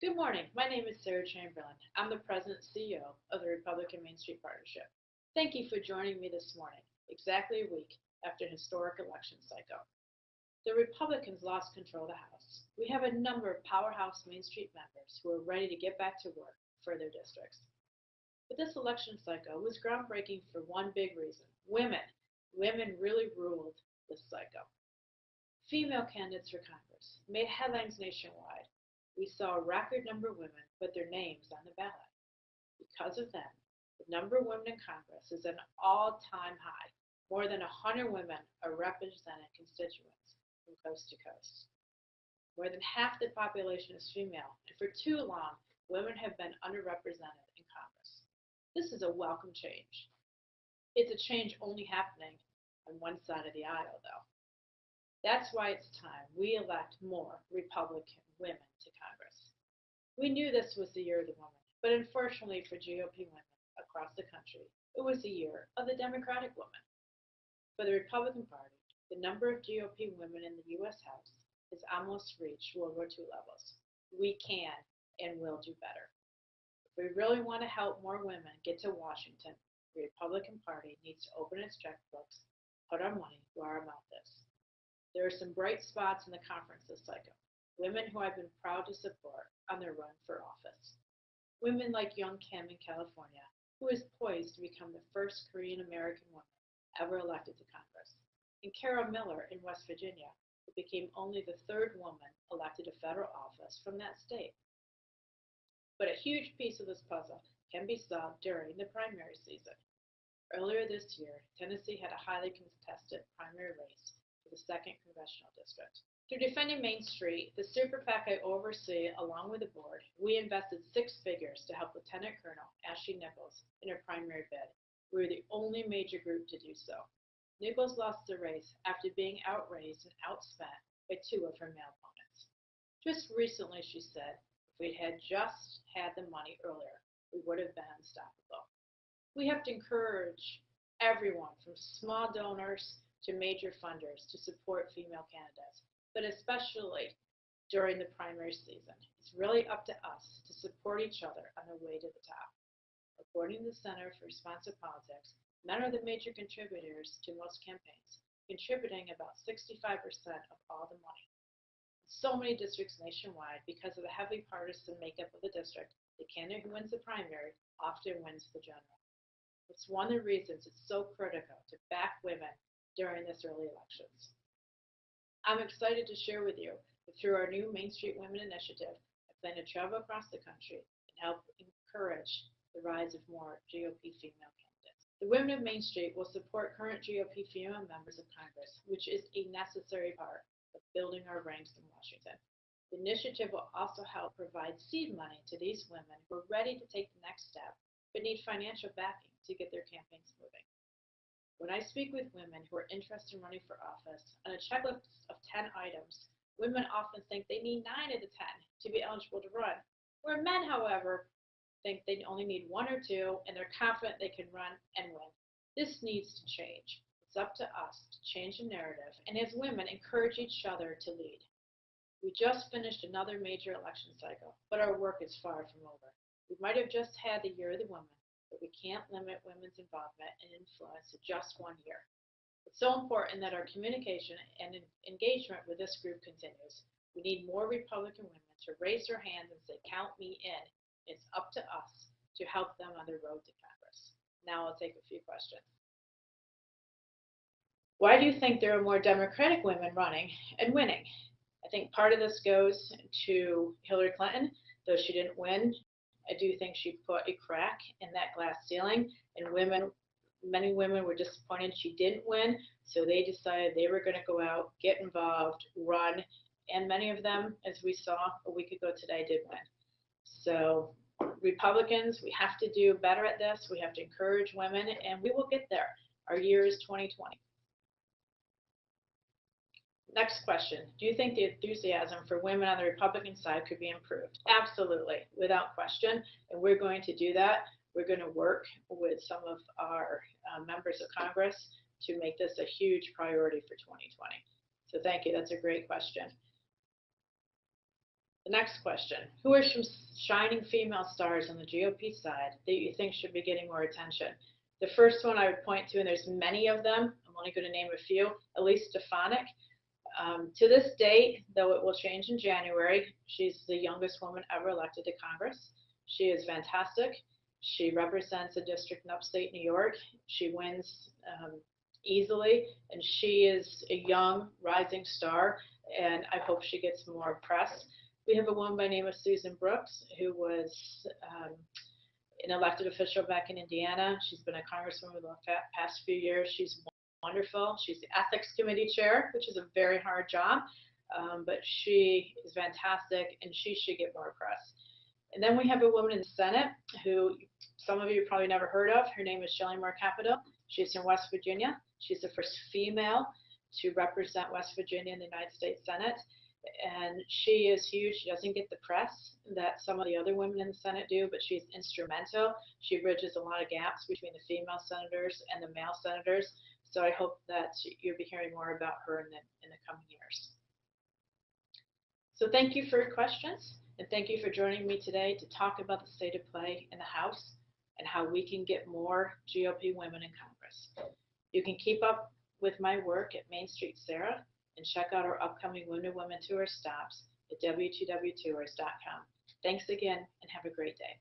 Good morning. My name is Sarah Chamberlain. I'm the President and CEO of the Republican Main Street Partnership. Thank you for joining me this morning, exactly a week after an historic election cycle. The Republicans lost control of the House. We have a number of powerhouse Main Street members who are ready to get back to work for their districts. But this election cycle was groundbreaking for one big reason: women. Women really ruled this cycle. Female candidates for Congress made headlines nationwide. We saw a record number of women put their names on the ballot. Because of them, the number of women in Congress is at an all-time high. More than 100 women are represented constituents from coast to coast. More than half the population is female, and for too long, women have been underrepresented in Congress. This is a welcome change. It's a change only happening on one side of the aisle, though. That's why it's time we elect more Republican women to Congress. We knew this was the year of the woman, but unfortunately for GOP women across the country, it was the year of the Democratic woman. For the Republican Party, the number of GOP women in the U.S. House has almost reached World War II levels. We can and will do better. If we really want to help more women get to Washington, the Republican Party needs to open its checkbooks, put our money where our mouth is. There are some bright spots in the conference this cycle. Women who I've been proud to support on their run for office. Women like Young Kim in California, who is poised to become the first Korean American woman ever elected to Congress. And Carol Miller in West Virginia, who became only the third woman elected to federal office from that state. But a huge piece of this puzzle can be solved during the primary season. Earlier this year, Tennessee had a highly contested primary race for the 2nd Congressional District. Through Defending Main Street, the super PAC I oversee along with the board, we invested 6 figures to help Lieutenant Colonel Ashley Nichols in her primary bid. We were the only major group to do so. Nichols lost the race after being outraised and outspent by 2 of her male opponents. Just recently, she said, if we had just had the money earlier, we would have been unstoppable. We have to encourage everyone from small donors to major funders to support female candidates, but especially during the primary season. It's really up to us to support each other on the way to the top. According to the Center for Responsive Politics, men are the major contributors to most campaigns, contributing about 65% of all the money. So many districts nationwide, because of the heavy partisan makeup of the district, the candidate who wins the primary often wins the general. It's one of the reasons it's so critical to back women during this early elections. I'm excited to share with you that through our new Main Street Women Initiative, I plan to travel across the country and help encourage the rise of more GOP female candidates. The Women of Main Street will support current GOP female members of Congress, which is a necessary part of building our ranks in Washington. The initiative will also help provide seed money to these women who are ready to take the next step but need financial backing to get their campaigns moving. When I speak with women who are interested in running for office, on a checklist of 10 items, women often think they need 9 of the 10 to be eligible to run, where men, however, think they only need 1 or 2 and they're confident they can run and win. This needs to change. It's up to us to change the narrative and as women encourage each other to lead. We just finished another major election cycle, but our work is far from over. We might have just had the year of the woman, but we can't limit women's involvement and influence to just 1 year. It's so important that our communication and engagement with this group continues. We need more Republican women to raise their hands and say, count me in. It's up to us to help them on their road to Congress. Now I'll take a few questions. Why do you think there are more Democratic women running and winning? I think part of this goes to Hillary Clinton, though she didn't win. I do think she put a crack in that glass ceiling, and many women were disappointed she didn't win, so they decided they were going to go out, get involved, run, and many of them, as we saw a week ago today, did win. So Republicans, we have to do better at this. We have to encourage women, and we will get there. Our year is 2020. Next question. Do you think the enthusiasm for women on the Republican side could be improved? Absolutely, without question, and we're going to do that. We're going to work with some of our members of Congress to make this a huge priority for 2020. So thank you. That's a great question. The Next question. Who are some shining female stars on the GOP side that you think should be getting more attention? The first one I would point to, and there's many of them, I'm only going to name a few, Elise Stefanik. To this date, though it will change in January, she's the youngest woman ever elected to Congress. She is fantastic. She represents a district in upstate New York. She wins easily, and she is a young, rising star, and I hope she gets more press. We have a woman by the name of Susan Brooks, who was an elected official back in Indiana. She's been a congresswoman the past few years. She's wonderful. She's the ethics committee chair, which is a very hard job, but she is fantastic, and she should get more press. And then we have a woman in the Senate who some of you probably never heard of. Her name is Shelley Capito. She's from West Virginia. She's the first female to represent West Virginia in the United States Senate. And she is huge. She doesn't get the press that some of the other women in the Senate do, but she's instrumental. She bridges a lot of gaps between the female senators and the male senators. So I hope that you'll be hearing more about her in the coming years. So thank you for your questions, and thank you for joining me today to talk about the state of play in the House and how we can get more GOP women in Congress. You can keep up with my work at Main Street Sarah and check out our upcoming Wounded Women Tour stops at w2wtours.com. Thanks again, and have a great day.